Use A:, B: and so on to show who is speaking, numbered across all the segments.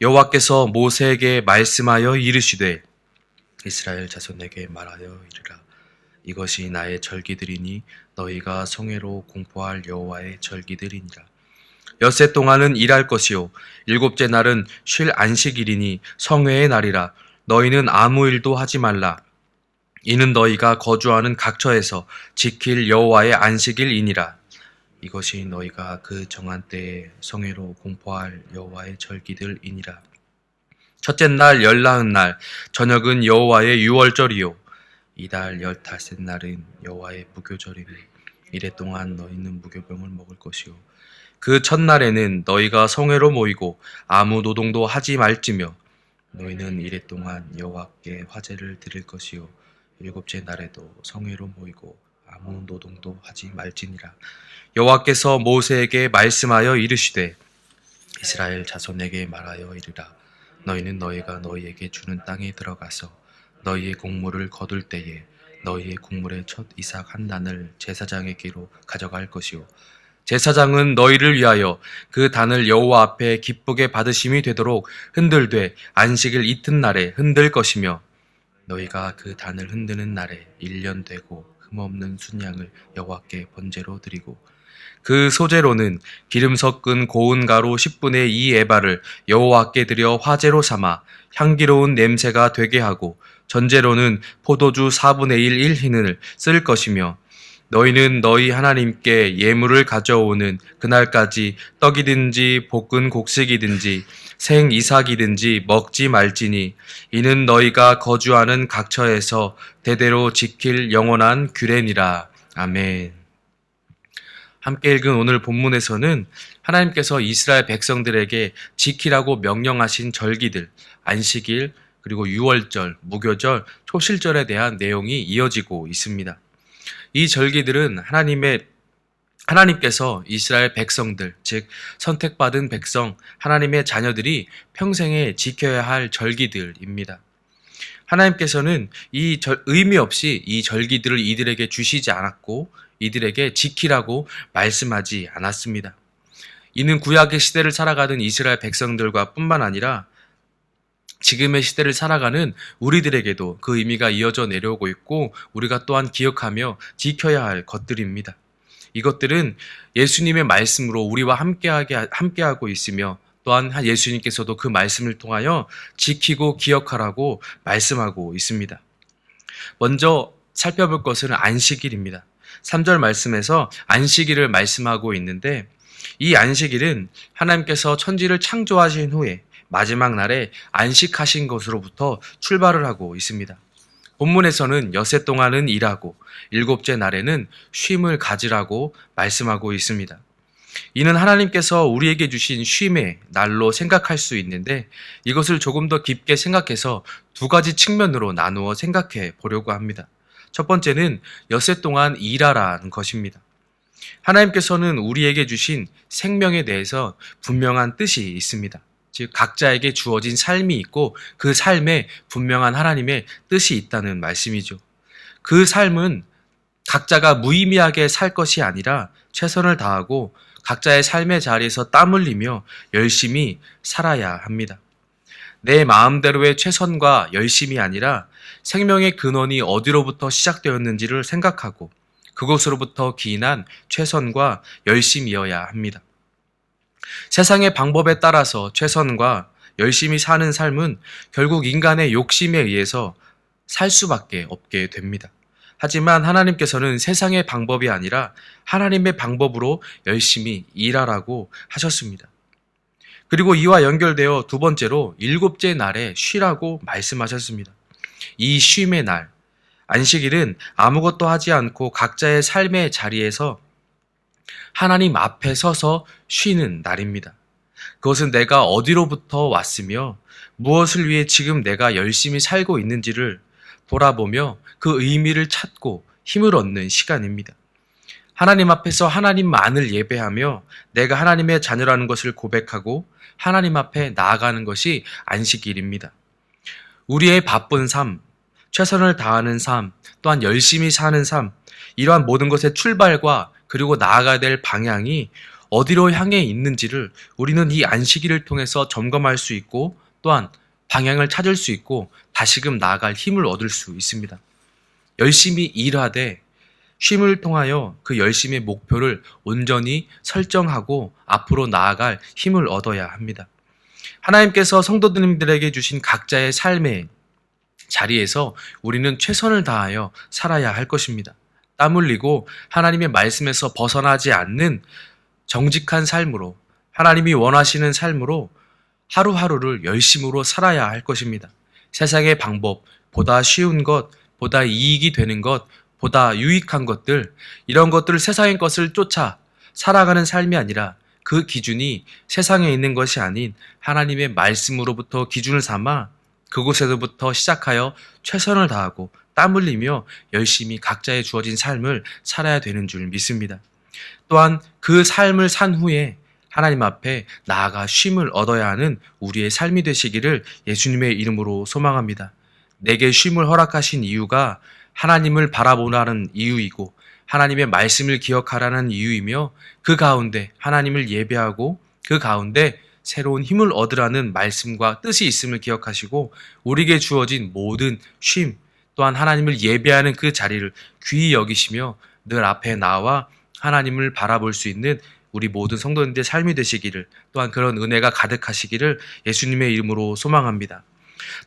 A: 여호와께서 모세에게 말씀하여 이르시되 이스라엘 자손에게 말하여 이르라. 이것이 나의 절기들이니 너희가 성회로 공포할 여호와의 절기들이니라. 엿새 동안은 일할 것이요 일곱째 날은 쉴 안식일이니 성회의 날이라. 너희는 아무 일도 하지 말라. 이는 너희가 거주하는 각처에서 지킬 여호와의 안식일이니라. 이것이 너희가 그 정한 때에 성회로 공포할 여호와의 절기들이니라. 첫째 날 열나은 날 저녁은 여호와의 유월절이요 이달 15째 날은 여호와의 무교절이니 이래 동안 너희는 무교병을 먹을 것이요 그 첫날에는 너희가 성회로 모이고 아무 노동도 하지 말지며 너희는 이래 동안 여호와께 화제를 드릴 것이요 일곱째 날에도 성회로 모이고 아무 노동도 하지 말지니라. 여호와께서 모세에게 말씀하여 이르시되 이스라엘 자손에게 말하여 이르라. 너희는 너희가 너희에게 주는 땅에 들어가서 너희의 곡물을 거둘 때에 너희의 곡물의 첫 이삭 한 단을 제사장에게로 가져갈 것이요 제사장은 너희를 위하여 그 단을 여호와 앞에 기쁘게 받으심이 되도록 흔들되 안식일 이튿날에 흔들 것이며 너희가 그 단을 흔드는 날에 1년 되고 흠없는 순양을 여호와께 번제로 드리고 그 소제로는 기름 섞은 고운 가루 10분의 2 에바를 여호와께 드려 화제로 삼아 향기로운 냄새가 되게 하고 전제로는 포도주 4분의 1 1hin을 쓸 것이며 너희는 너희 하나님께 예물을 가져오는 그날까지 떡이든지 볶은 곡식이든지 생 이삭이든지 먹지 말지니 이는 너희가 거주하는 각처에서 대대로 지킬 영원한 규례니라. 아멘. 함께 읽은 오늘 본문에서는 하나님께서 이스라엘 백성들에게 지키라고 명령하신 절기들, 안식일, 그리고 유월절, 무교절, 초실절에 대한 내용이 이어지고 있습니다. 이 절기들은 하나님께서 이스라엘 백성들, 즉 선택받은 백성, 하나님의 자녀들이 평생에 지켜야 할 절기들입니다. 하나님께서는 의미 없이 이 절기들을 이들에게 주시지 않았고 이들에게 지키라고 말씀하지 않았습니다. 이는 구약의 시대를 살아가던 이스라엘 백성들과 뿐만 아니라 지금의 시대를 살아가는 우리들에게도 그 의미가 이어져 내려오고 있고 우리가 또한 기억하며 지켜야 할 것들입니다. 이것들은 예수님의 말씀으로 우리와 함께하고 있으며 또한 예수님께서도 그 말씀을 통하여 지키고 기억하라고 말씀하고 있습니다. 먼저 살펴볼 것은 안식일입니다. 3절 말씀에서 안식일을 말씀하고 있는데 이 안식일은 하나님께서 천지를 창조하신 후에 마지막 날에 안식하신 것으로부터 출발을 하고 있습니다. 본문에서는 엿새 동안은 일하고 일곱째 날에는 쉼을 가지라고 말씀하고 있습니다. 이는 하나님께서 우리에게 주신 쉼의 날로 생각할 수 있는데 이것을 조금 더 깊게 생각해서 두 가지 측면으로 나누어 생각해 보려고 합니다. 첫 번째는 엿새 동안 일하라는 것입니다. 하나님께서는 우리에게 주신 생명에 대해서 분명한 뜻이 있습니다. 즉 각자에게 주어진 삶이 있고 그 삶에 분명한 하나님의 뜻이 있다는 말씀이죠. 그 삶은 각자가 무의미하게 살 것이 아니라 최선을 다하고 각자의 삶의 자리에서 땀 흘리며 열심히 살아야 합니다. 내 마음대로의 최선과 열심이 아니라 생명의 근원이 어디로부터 시작되었는지를 생각하고 그곳으로부터 기인한 최선과 열심이어야 합니다. 세상의 방법에 따라서 최선과 열심히 사는 삶은 결국 인간의 욕심에 의해서 살 수밖에 없게 됩니다. 하지만 하나님께서는 세상의 방법이 아니라 하나님의 방법으로 열심히 일하라고 하셨습니다. 그리고 이와 연결되어 두 번째로 일곱째 날에 쉬라고 말씀하셨습니다. 이 쉼의 날, 안식일은 아무것도 하지 않고 각자의 삶의 자리에서 하나님 앞에 서서 쉬는 날입니다. 그것은 내가 어디로부터 왔으며 무엇을 위해 지금 내가 열심히 살고 있는지를 돌아보며 그 의미를 찾고 힘을 얻는 시간입니다. 하나님 앞에서 하나님만을 예배하며 내가 하나님의 자녀라는 것을 고백하고 하나님 앞에 나아가는 것이 안식일입니다. 우리의 바쁜 삶, 최선을 다하는 삶, 또한 열심히 사는 삶, 이러한 모든 것의 출발과 그리고 나아가야 될 방향이 어디로 향해 있는지를 우리는 이 안식일을 통해서 점검할 수 있고 또한 방향을 찾을 수 있고 다시금 나아갈 힘을 얻을 수 있습니다. 열심히 일하되 쉼을 통하여 그 열심의 목표를 온전히 설정하고 앞으로 나아갈 힘을 얻어야 합니다. 하나님께서 성도님들에게 주신 각자의 삶의 자리에서 우리는 최선을 다하여 살아야 할 것입니다. 땀 흘리고 하나님의 말씀에서 벗어나지 않는 정직한 삶으로, 하나님이 원하시는 삶으로 하루하루를 열심으로 살아야 할 것입니다. 세상의 방법, 보다 쉬운 것, 보다 이익이 되는 것, 보다 유익한 것들, 이런 것들, 세상의 것을 쫓아 살아가는 삶이 아니라 그 기준이 세상에 있는 것이 아닌 하나님의 말씀으로부터 기준을 삼아 그곳에서부터 시작하여 최선을 다하고 땀 흘리며 열심히 각자의 주어진 삶을 살아야 되는 줄 믿습니다. 또한 그 삶을 산 후에 하나님 앞에 나아가 쉼을 얻어야 하는 우리의 삶이 되시기를 예수님의 이름으로 소망합니다. 내게 쉼을 허락하신 이유가 하나님을 바라보라는 이유이고 하나님의 말씀을 기억하라는 이유이며 그 가운데 하나님을 예배하고 그 가운데 새로운 힘을 얻으라는 말씀과 뜻이 있음을 기억하시고 우리에게 주어진 모든 쉼 또한 하나님을 예배하는 그 자리를 귀히 여기시며 늘 앞에 나와 하나님을 바라볼 수 있는 우리 모든 성도님들의 삶이 되시기를 또한 그런 은혜가 가득하시기를 예수님의 이름으로 소망합니다.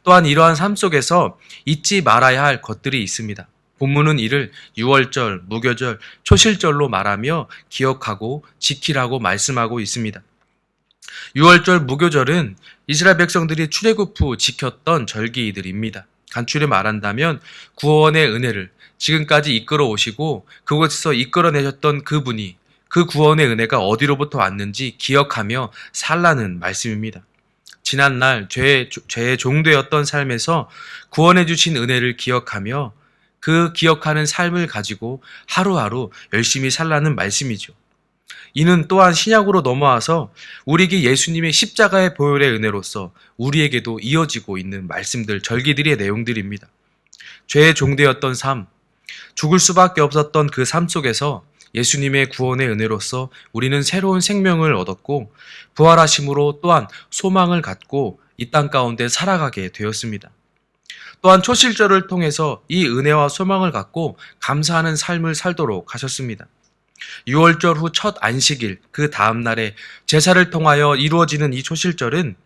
A: 또한 이러한 삶 속에서 잊지 말아야 할 것들이 있습니다. 본문은 이를 유월절, 무교절, 초실절로 말하며 기억하고 지키라고 말씀하고 있습니다. 유월절, 무교절은 이스라엘 백성들이 출애굽 후 지켰던 절기들입니다. 간추려 말한다면 구원의 은혜를 지금까지 이끌어 오시고 그곳에서 이끌어내셨던 그분이 그 구원의 은혜가 어디로부터 왔는지 기억하며 살라는 말씀입니다. 지난날 죄의 종되었던 삶에서 구원해 주신 은혜를 기억하며 그 기억하는 삶을 가지고 하루하루 열심히 살라는 말씀이죠. 이는 또한 신약으로 넘어와서 우리에게 예수님의 십자가의 보혈의 은혜로서 우리에게도 이어지고 있는 말씀들, 절기들의 내용들입니다. 죄의 종되었던 삶, 죽을 수밖에 없었던 그 삶 속에서 예수님의 구원의 은혜로서 우리는 새로운 생명을 얻었고 부활하심으로 또한 소망을 갖고 이 땅 가운데 살아가게 되었습니다. 또한 초실절을 통해서 이 은혜와 소망을 갖고 감사하는 삶을 살도록 하셨습니다. 6월절 후 첫 안식일, 그 다음 날에 제사를 통하여 이루어지는 이 초실절은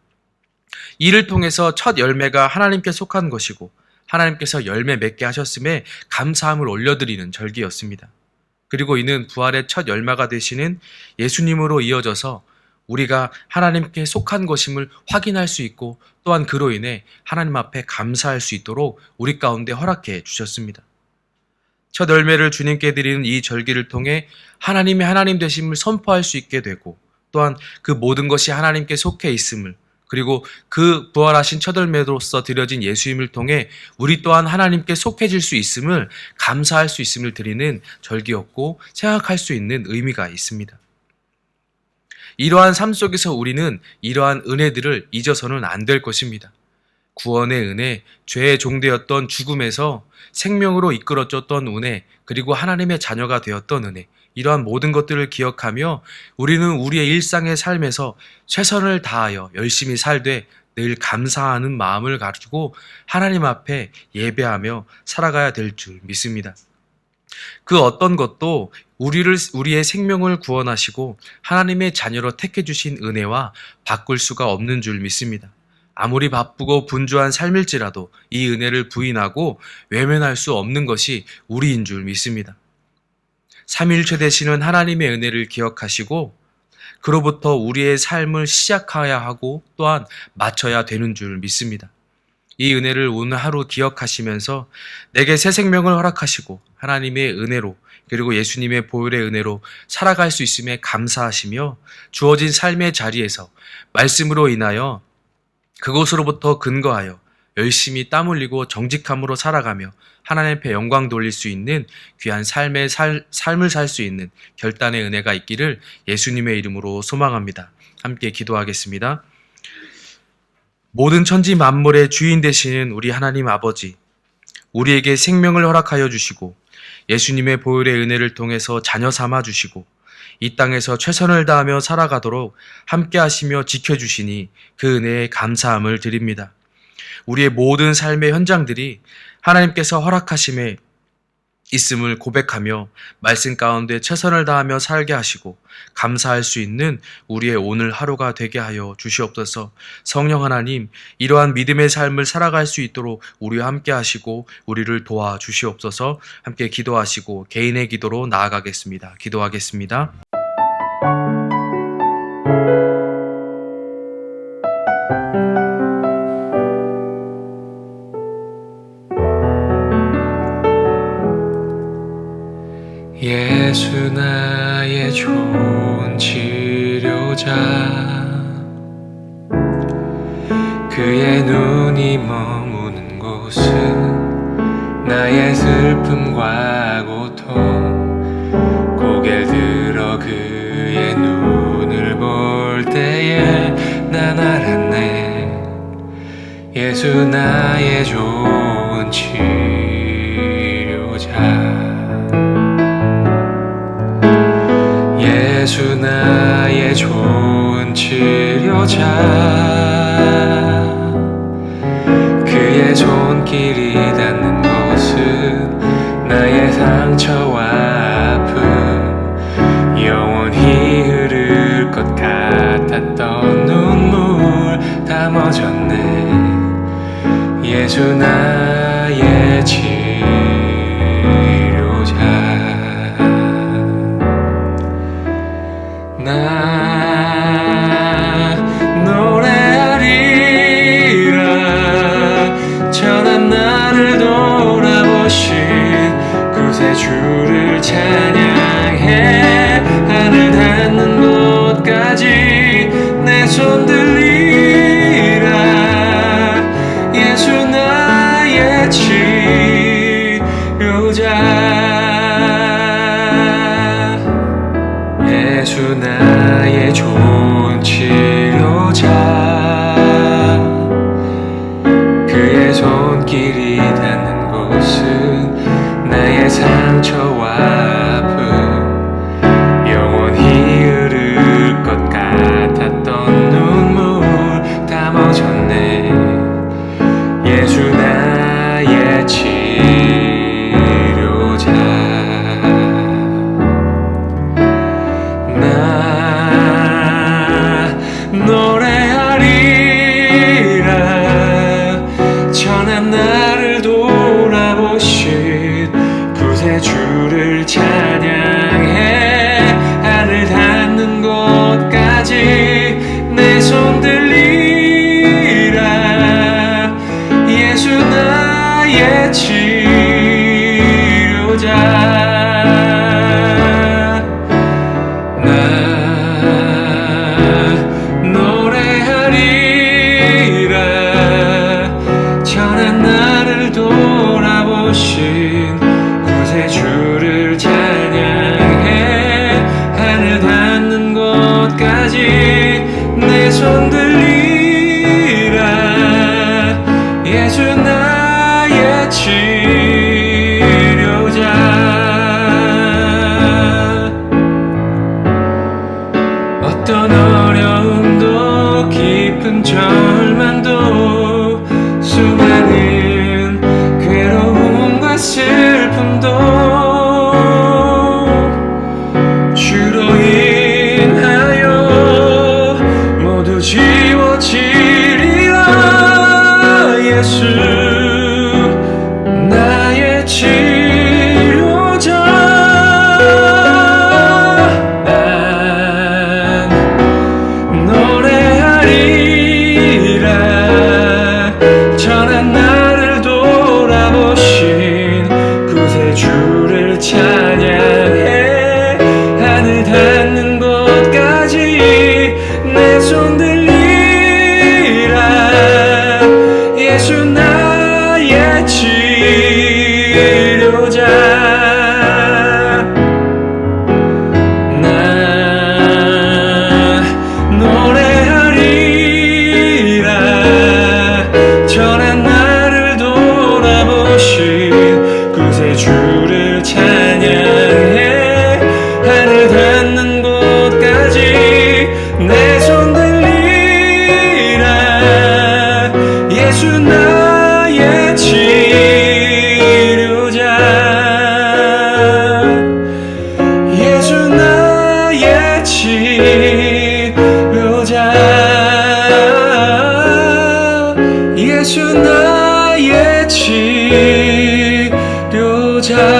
A: 이를 통해서 첫 열매가 하나님께 속한 것이고 하나님께서 열매 맺게 하셨음에 감사함을 올려드리는 절기였습니다. 그리고 이는 부활의 첫 열매가 되시는 예수님으로 이어져서 우리가 하나님께 속한 것임을 확인할 수 있고 또한 그로 인해 하나님 앞에 감사할 수 있도록 우리 가운데 허락해 주셨습니다. 첫 열매를 주님께 드리는 이 절기를 통해 하나님의 하나님 되심을 선포할 수 있게 되고 또한 그 모든 것이 하나님께 속해 있음을 그리고 그 부활하신 첫 열매로서 드려진 예수님을 통해 우리 또한 하나님께 속해질 수 있음을 감사할 수 있음을 드리는 절기였고 생각할 수 있는 의미가 있습니다. 이러한 삶 속에서 우리는 이러한 은혜들을 잊어서는 안 될 것입니다. 구원의 은혜, 죄의 종되었던 죽음에서 생명으로 이끌어줬던 은혜, 그리고 하나님의 자녀가 되었던 은혜, 이러한 모든 것들을 기억하며 우리는 우리의 일상의 삶에서 최선을 다하여 열심히 살되 늘 감사하는 마음을 가지고 하나님 앞에 예배하며 살아가야 될 줄 믿습니다. 그 어떤 것도 우리의 생명을 구원하시고 하나님의 자녀로 택해 주신 은혜와 바꿀 수가 없는 줄 믿습니다. 아무리 바쁘고 분주한 삶일지라도 이 은혜를 부인하고 외면할 수 없는 것이 우리인 줄 믿습니다. 삼위일체 되시는 하나님의 은혜를 기억하시고 그로부터 우리의 삶을 시작해야 하고 또한 마쳐야 되는 줄 믿습니다. 이 은혜를 오늘 하루 기억하시면서 내게 새 생명을 허락하시고 하나님의 은혜로 그리고 예수님의 보혈의 은혜로 살아갈 수 있음에 감사하시며 주어진 삶의 자리에서 말씀으로 인하여 그곳으로부터 근거하여 열심히 땀 흘리고 정직함으로 살아가며 하나님 앞에 영광 돌릴 수 있는 귀한 삶을 살 수 있는 결단의 은혜가 있기를 예수님의 이름으로 소망합니다. 함께 기도하겠습니다. 모든 천지 만물의 주인 되시는 우리 하나님 아버지, 우리에게 생명을 허락하여 주시고 예수님의 보혈의 은혜를 통해서 자녀 삼아 주시고 이 땅에서 최선을 다하며 살아가도록 함께 하시며 지켜주시니 그 은혜에 감사함을 드립니다. 우리의 모든 삶의 현장들이 하나님께서 허락하심에 있음을 고백하며 말씀 가운데 최선을 다하며 살게 하시고 감사할 수 있는 우리의 오늘 하루가 되게 하여 주시옵소서. 성령 하나님, 이러한 믿음의 삶을 살아갈 수 있도록 우리와 함께 하시고 우리를 도와 주시옵소서. 함께 기도하시고 개인의 기도로 나아가겠습니다. 기도하겠습니다. 예수 나의 좋은 치료자, 그의 눈이 머무는 곳은 나의 슬픔과 고통, 고개를 들어 그의 눈을 볼 때에 난 알았네. 예수 나의 좋은 치료자, 예수 나의 좋은 치료자, 그의 손길이 닿는 곳은 나의 상처와 아픔, 영원히 흐를 것 같았던 눈물 다 멎었네. 예수 나의 치료자, 나 노래하리라. 전한 나를 돌아보신 구세주를 찬양해. 하늘 닿는 곳까지 내 손 들리라. 예수 나의 치료자, 예수 나의 좋은 치료자, 그의 손길이 닿는 곳은 나의 상처와 아픔, 영원히 흐를 것 같았던 눈물 다 멎었네. 예수 나의 치료자, 나 노래하리라. 전한 나를 돌아보신 구세주를 찬양해. 하늘 닿는 곳까지 내 손 들리라. 예수 나의 치료자, 구세주를 찬양해. 하늘 닿는 곳까지 내 손 들리라. 예수 나의 치료자, 어떤 어려움도 깊은 절망도 수많은 괴로움과 슬픔도 주로 인하여 모두 지워지리라. 예수 나의 치료자, 난 노래하리라. 전한 나를 돌아보신 구세주를 찬양해. 하늘 닿는 곳까지 내 손 들리라. 예수 나의 치료자, 나 노래하리라. 전한 나를 돌아보신 구세주를 찬양해. 하늘 닿는 곳 자